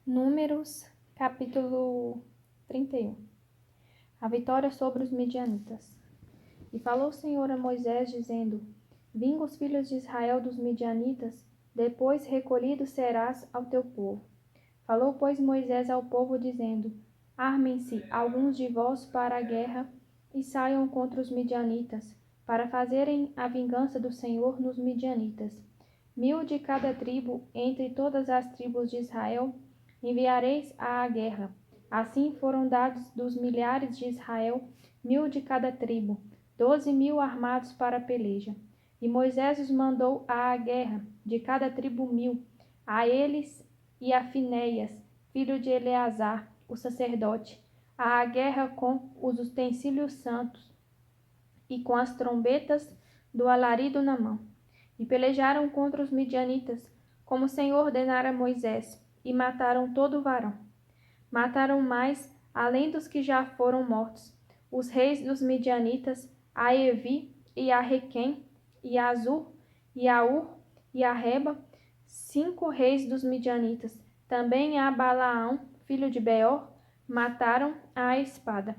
Números, capítulo 31. A vitória sobre os midianitas. E falou o Senhor a Moisés, dizendo: Vinga os filhos de Israel dos midianitas, depois recolhido serás ao teu povo. Falou, pois, Moisés ao povo, dizendo: Armem-se alguns de vós para a guerra e saiam contra os midianitas, para fazerem a vingança do Senhor nos midianitas. 1000 de cada tribo, entre todas as tribos de Israel, enviareis à guerra. Assim foram dados dos milhares de Israel 1000 de cada tribo, 12.000 armados para a peleja. E Moisés os mandou à guerra, de cada tribo 1000, a eles e a Finéias, filho de Eleazar, o sacerdote, à guerra com os utensílios santos e com as trombetas do alarido na mão. E pelejaram contra os midianitas, como o Senhor ordenara a Moisés, e mataram todo o varão. Mataram mais, além dos que já foram mortos, os reis dos midianitas, a Evi e a Requem, e a Azur, e a Ur, e a Reba, 5 reis dos midianitas. Também a Balaão, filho de Beor, mataram à espada.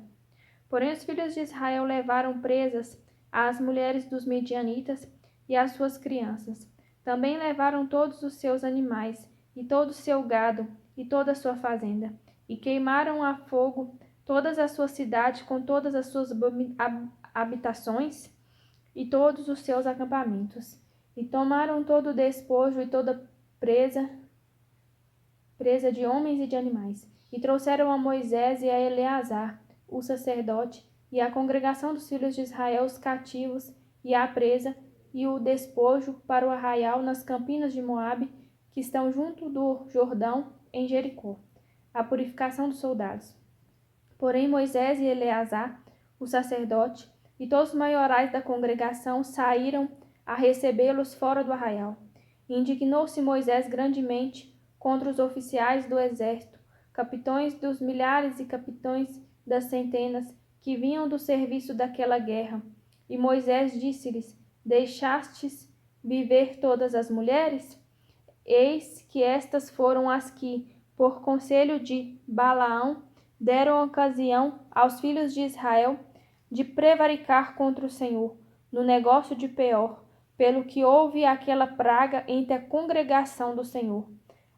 Porém os filhos de Israel levaram presas as mulheres dos midianitas e as suas crianças. Também levaram todos os seus animais, e todo o seu gado, e toda a sua fazenda, e queimaram a fogo todas as suas cidades com todas as suas habitações e todos os seus acampamentos. E tomaram todo o despojo e toda presa de homens e de animais, e trouxeram a Moisés e a Eleazar, o sacerdote, e a congregação dos filhos de Israel os cativos, e a presa, e o despojo para o arraial nas campinas de Moabe, que estão junto do Jordão, em Jericó, a purificação dos soldados. Porém Moisés e Eleazar, o sacerdote, e todos os maiorais da congregação saíram a recebê-los fora do arraial. Indignou-se Moisés grandemente contra os oficiais do exército, capitães dos milhares e capitães das centenas, que vinham do serviço daquela guerra. E Moisés disse-lhes: Deixastes viver todas as mulheres? Eis que estas foram as que, por conselho de Balaão, deram ocasião aos filhos de Israel de prevaricar contra o Senhor, no negócio de Peor, pelo que houve aquela praga entre a congregação do Senhor.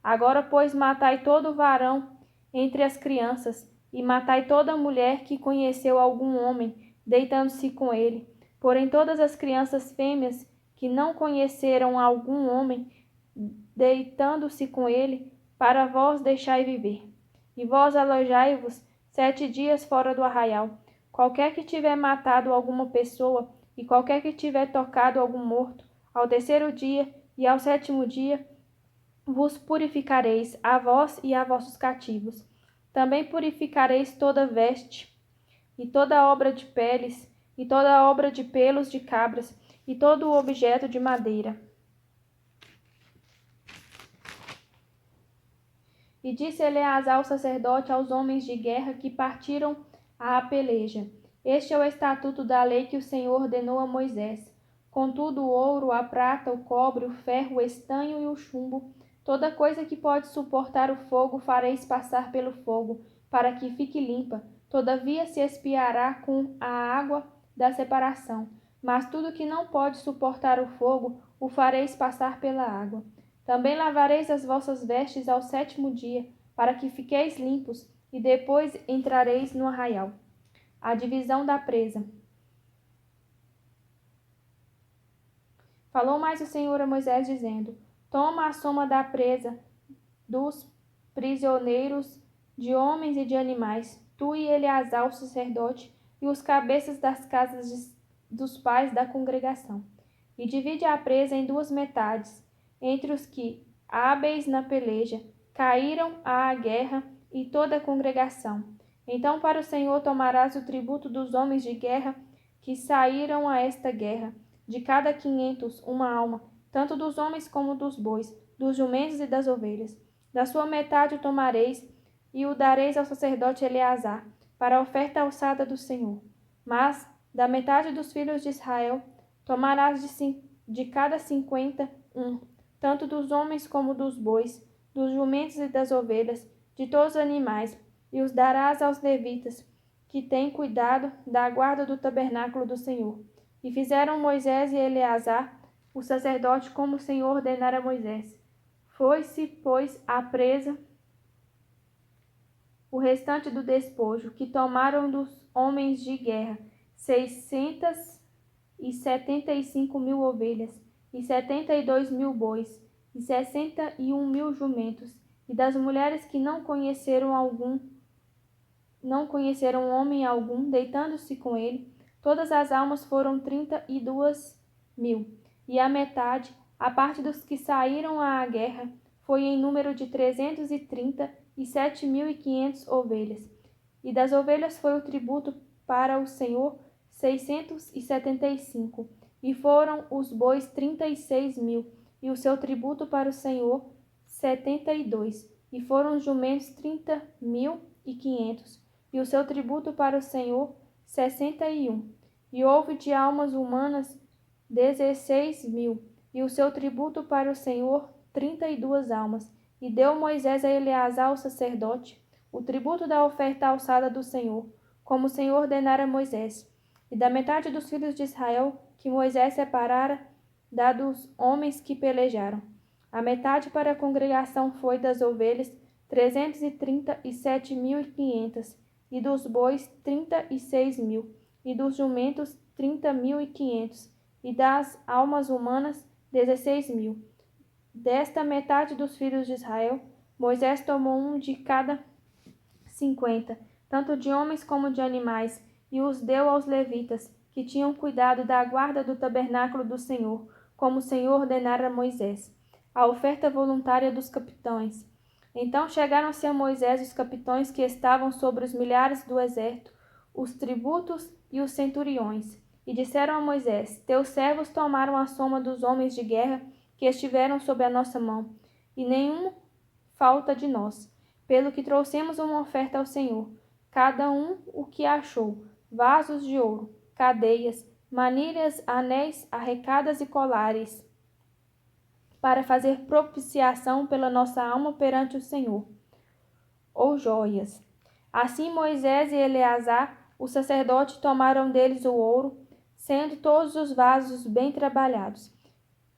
Agora, pois, matai todo varão entre as crianças, e matai toda mulher que conheceu algum homem, deitando-se com ele. Porém, todas as crianças fêmeas que não conheceram algum homem, deitando-se com ele, para vós deixai viver. E vós alojai-vos 7 dias fora do arraial. Qualquer que tiver matado alguma pessoa, e qualquer que tiver tocado algum morto, ao 3º dia e ao 7º dia, vos purificareis, a vós e a vossos cativos. Também purificareis toda veste, e toda obra de peles, e toda obra de pelos de cabras, e todo o objeto de madeira. E disse Eleazar o sacerdote aos homens de guerra que partiram à peleja: Este é o estatuto da lei que o Senhor ordenou a Moisés. Contudo, o ouro, a prata, o cobre, o ferro, o estanho e o chumbo, toda coisa que pode suportar o fogo, fareis passar pelo fogo, para que fique limpa. Todavia se expiará com a água da separação. Mas tudo que não pode suportar o fogo, o fareis passar pela água. Também lavareis as vossas vestes ao 7º dia, para que fiqueis limpos, e depois entrareis no arraial. A divisão da presa. Falou mais o Senhor a Moisés, dizendo: Toma a soma da presa dos prisioneiros, de homens e de animais, tu e Eleazar o sacerdote, e os cabeças das casas dos pais da congregação. E divide a presa em 2 metades, entre os que, hábeis na peleja, caíram à guerra, e toda a congregação. Então para o Senhor tomarás o tributo dos homens de guerra que saíram a esta guerra, de cada 500 uma alma, tanto dos homens como dos bois, dos jumentos e das ovelhas. Da sua metade o tomareis, e o dareis ao sacerdote Eleazar, para a oferta alçada do Senhor. Mas, da metade dos filhos de Israel, tomarás de cada 50 tanto dos homens como dos bois, dos jumentos e das ovelhas, de todos os animais, e os darás aos levitas, que têm cuidado da guarda do tabernáculo do Senhor. E fizeram Moisés e Eleazar, o sacerdote, como o Senhor ordenara a Moisés. Foi-se, pois, a presa o restante do despojo, que tomaram dos homens de guerra, 675.000 ovelhas, e 72.000 bois, e 61.000 jumentos, e das mulheres que não conheceram homem algum, deitando-se com ele, todas as almas foram 32.000, e a metade, a parte dos que saíram à guerra, foi em número de 337.500 ovelhas. E das ovelhas foi o tributo para o Senhor 675, e foram os bois 36.000, e o seu tributo para o Senhor 72, e foram os jumentos 30.500, e o seu tributo para o Senhor 61. E houve de almas humanas 16.000, e o seu tributo para o Senhor 32 almas. E deu Moisés a Eleazar o sacerdote o tributo da oferta alçada do Senhor, como o Senhor ordenara a Moisés. E da metade dos filhos de Israel, que Moisés separara, da dos homens que pelejaram. A metade para a congregação foi das ovelhas 337.500, e dos bois 36.000, e dos jumentos 30.500, e das almas humanas 16.000. Desta metade dos filhos de Israel, Moisés tomou um de cada 50, tanto de homens como de animais, e os deu aos levitas, que tinham cuidado da guarda do tabernáculo do Senhor, como o Senhor ordenara a Moisés. A oferta voluntária dos capitães. Então chegaram-se a Moisés os capitães que estavam sobre os milhares do exército, os tributos e os centuriões, e disseram a Moisés: Teus servos tomaram a soma dos homens de guerra que estiveram sob a nossa mão, e nenhuma falta de nós, pelo que trouxemos uma oferta ao Senhor, cada um o que achou, vasos de ouro, cadeias, manilhas, anéis, arrecadas e colares, para fazer propiciação pela nossa alma perante o Senhor, ou joias. Assim Moisés e Eleazar, o sacerdote, tomaram deles o ouro, sendo todos os vasos bem trabalhados.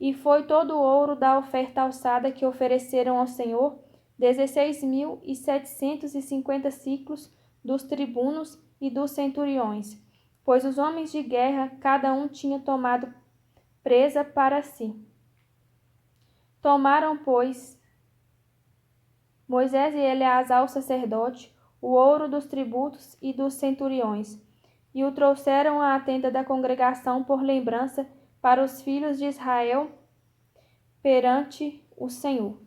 E foi todo o ouro da oferta alçada que ofereceram ao Senhor, 16.750 siclos dos tribunos e dos centuriões, pois os homens de guerra, cada um tinha tomado presa para si. Tomaram, pois, Moisés e Eleazar o sacerdote, o ouro dos tributos e dos centuriões, e o trouxeram à tenda da congregação por lembrança para os filhos de Israel perante o Senhor.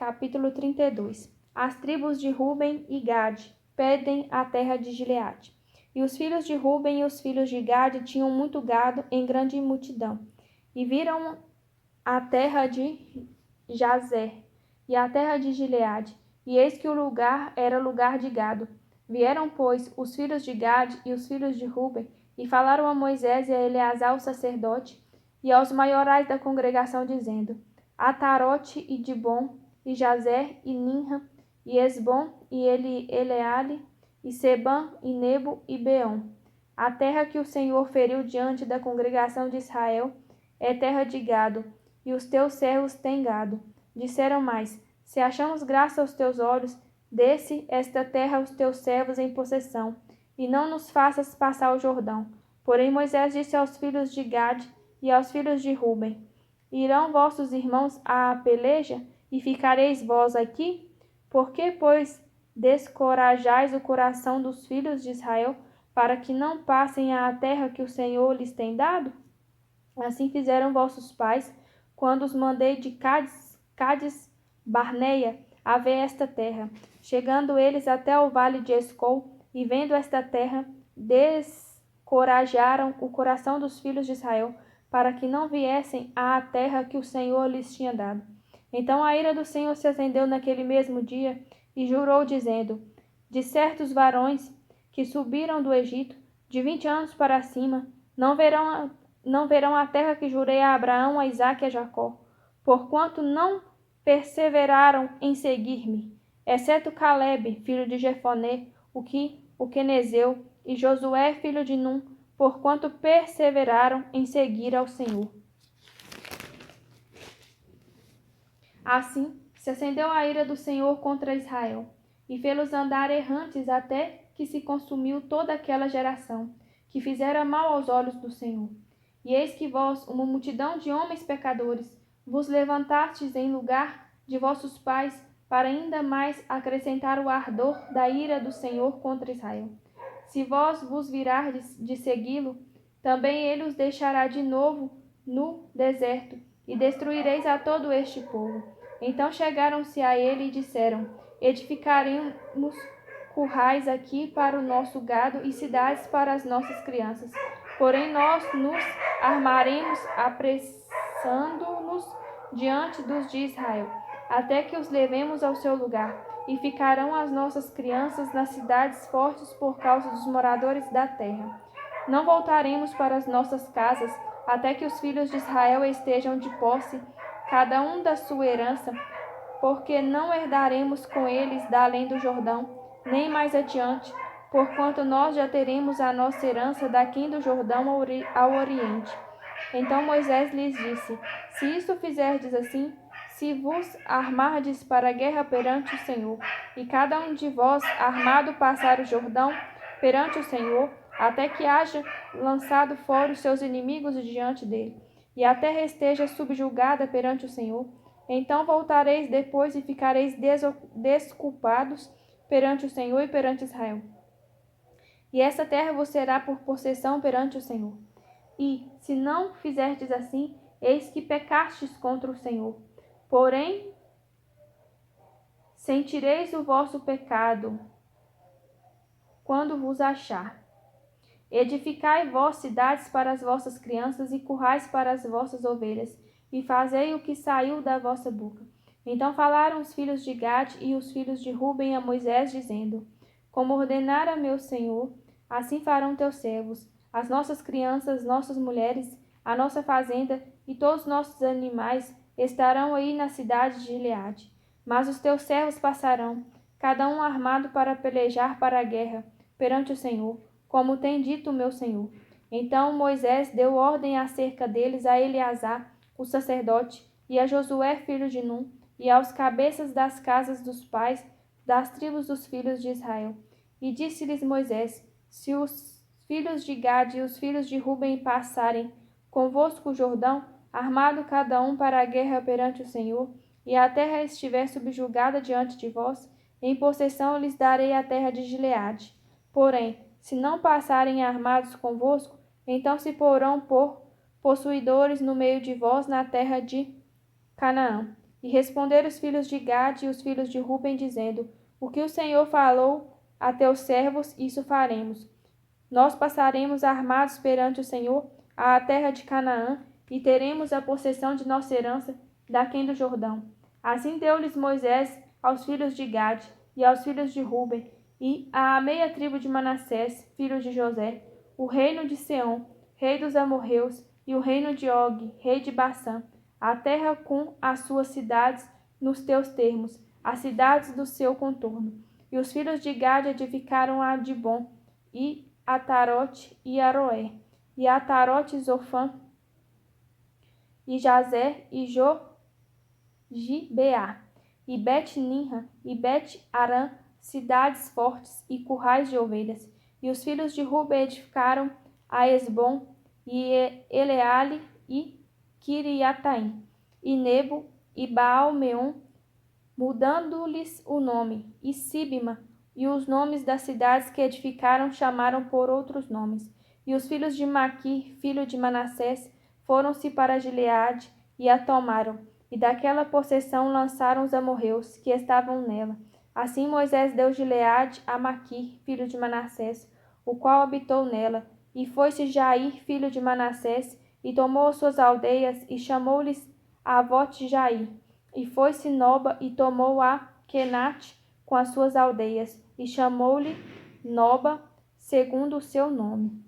Capítulo 32. As tribos de Ruben e Gade pedem a terra de Gileade. E os filhos de Ruben e os filhos de Gade tinham muito gado em grande multidão, e viram a terra de Jazer e a terra de Gileade, e eis que o lugar era lugar de gado. Vieram, pois, os filhos de Gade e os filhos de Ruben, e falaram a Moisés e a Eleazar o sacerdote, e aos maiorais da congregação, dizendo: Atarote e Dibon, e Jazer e Ninra, e Esbom, e Eleale, e Sebã, e Nebo, e Beom. A terra que o Senhor feriu diante da congregação de Israel é terra de gado, e os teus servos têm gado. Disseram mais: Se achamos graça aos teus olhos, desce esta terra aos teus servos em possessão, e não nos faças passar o Jordão. Porém Moisés disse aos filhos de Gade e aos filhos de Ruben: Irão vossos irmãos à peleja, e ficareis vós aqui? Por que, pois, descorajais o coração dos filhos de Israel, para que não passem à terra que o Senhor lhes tem dado? Assim fizeram vossos pais, quando os mandei de Cádiz Barneia a ver esta terra. Chegando eles até o vale de Escol, e vendo esta terra, descorajaram o coração dos filhos de Israel, para que não viessem à terra que o Senhor lhes tinha dado. Então a ira do Senhor se acendeu naquele mesmo dia, e jurou, dizendo: De certos varões que subiram do Egito, de 20 anos para cima, não verão a terra que jurei a Abraão, a Isaque e a Jacó, porquanto não perseveraram em seguir-me, exceto Calebe, filho de Jefoné, o quenezeu, e Josué, filho de Num, porquanto perseveraram em seguir ao Senhor. Assim se acendeu a ira do Senhor contra Israel, e fê-los andar errantes até que se consumiu toda aquela geração, que fizera mal aos olhos do Senhor. E eis que vós, uma multidão de homens pecadores, vos levantastes em lugar de vossos pais, para ainda mais acrescentar o ardor da ira do Senhor contra Israel. Se vós vos virardes de segui-lo, também ele os deixará de novo no deserto, e destruireis a todo este povo. Então chegaram-se a ele e disseram: edificaremos currais aqui para o nosso gado e cidades para as nossas crianças. Porém nós nos armaremos, apressando-nos diante dos de Israel, até que os levemos ao seu lugar, e ficarão as nossas crianças nas cidades fortes por causa dos moradores da terra. Não voltaremos para as nossas casas, até que os filhos de Israel estejam de posse, cada um da sua herança, porque não herdaremos com eles da além do Jordão, nem mais adiante, porquanto nós já teremos a nossa herança daquém do Jordão ao oriente. Então Moisés lhes disse: se isto fizerdes assim, se vos armardes para a guerra perante o Senhor, e cada um de vós armado passar o Jordão perante o Senhor, até que haja lançado fora os seus inimigos diante dele, e a terra esteja subjugada perante o Senhor, então voltareis depois e ficareis desculpados perante o Senhor e perante Israel. E essa terra vos será por possessão perante o Senhor. E, se não fizerdes assim, eis que pecastes contra o Senhor. Porém, sentireis o vosso pecado quando vos achar. Edificai vós cidades para as vossas crianças e currais para as vossas ovelhas, e fazei o que saiu da vossa boca. Então falaram os filhos de Gade e os filhos de Ruben a Moisés, dizendo: como ordenara meu Senhor, assim farão teus servos, as nossas crianças, nossas mulheres, a nossa fazenda e todos os nossos animais estarão aí na cidade de Gileade. Mas os teus servos passarão, cada um armado para pelejar para a guerra, perante o Senhor, como tem dito o meu Senhor. Então Moisés deu ordem acerca deles a Eleazar, o sacerdote, e a Josué, filho de Num, e aos cabeças das casas dos pais das tribos dos filhos de Israel. E disse-lhes Moisés: se os filhos de Gade e os filhos de Ruben passarem convosco o Jordão, armado cada um para a guerra perante o Senhor, e a terra estiver subjugada diante de vós, em possessão lhes darei a terra de Gileade. Porém, se não passarem armados convosco, então se porão por possuidores no meio de vós na terra de Canaã. E responderam os filhos de Gade e os filhos de Ruben, dizendo: o que o Senhor falou a teus servos, isso faremos. Nós passaremos armados perante o Senhor à terra de Canaã, e teremos a possessão de nossa herança daquém do Jordão. Assim deu-lhes Moisés aos filhos de Gade e aos filhos de Ruben, e à meia tribo de Manassés, filho de José, o reino de Seom, rei dos amorreus, e o reino de Og, rei de Bassã, a terra com as suas cidades nos teus termos, as cidades do seu contorno. E os filhos de Gade edificaram a Dibon, e Atarote e Aroé, e Atarote, Zofã, e Jazer, e Jogibeá, e Bet-Ninra, e Bet-Arã, cidades fortes e currais de ovelhas. E os filhos de Ruben edificaram a Esbom, e Eleale, e Kiriataim, e Nebo, e Baal-meon, mudando-lhes o nome, e Sibma, e os nomes das cidades que edificaram chamaram por outros nomes. E os filhos de Maquir, filho de Manassés, foram-se para Gileade e a tomaram, e daquela possessão lançaram os amorreus que estavam nela. Assim Moisés deu Gileade a Maquir, filho de Manassés, o qual habitou nela, e foi-se Jair, filho de Manassés, e tomou as suas aldeias, e chamou-lhes Avote-Jair. E foi-se Noba, e tomou a Quenate com as suas aldeias, e chamou-lhe Noba, segundo o seu nome.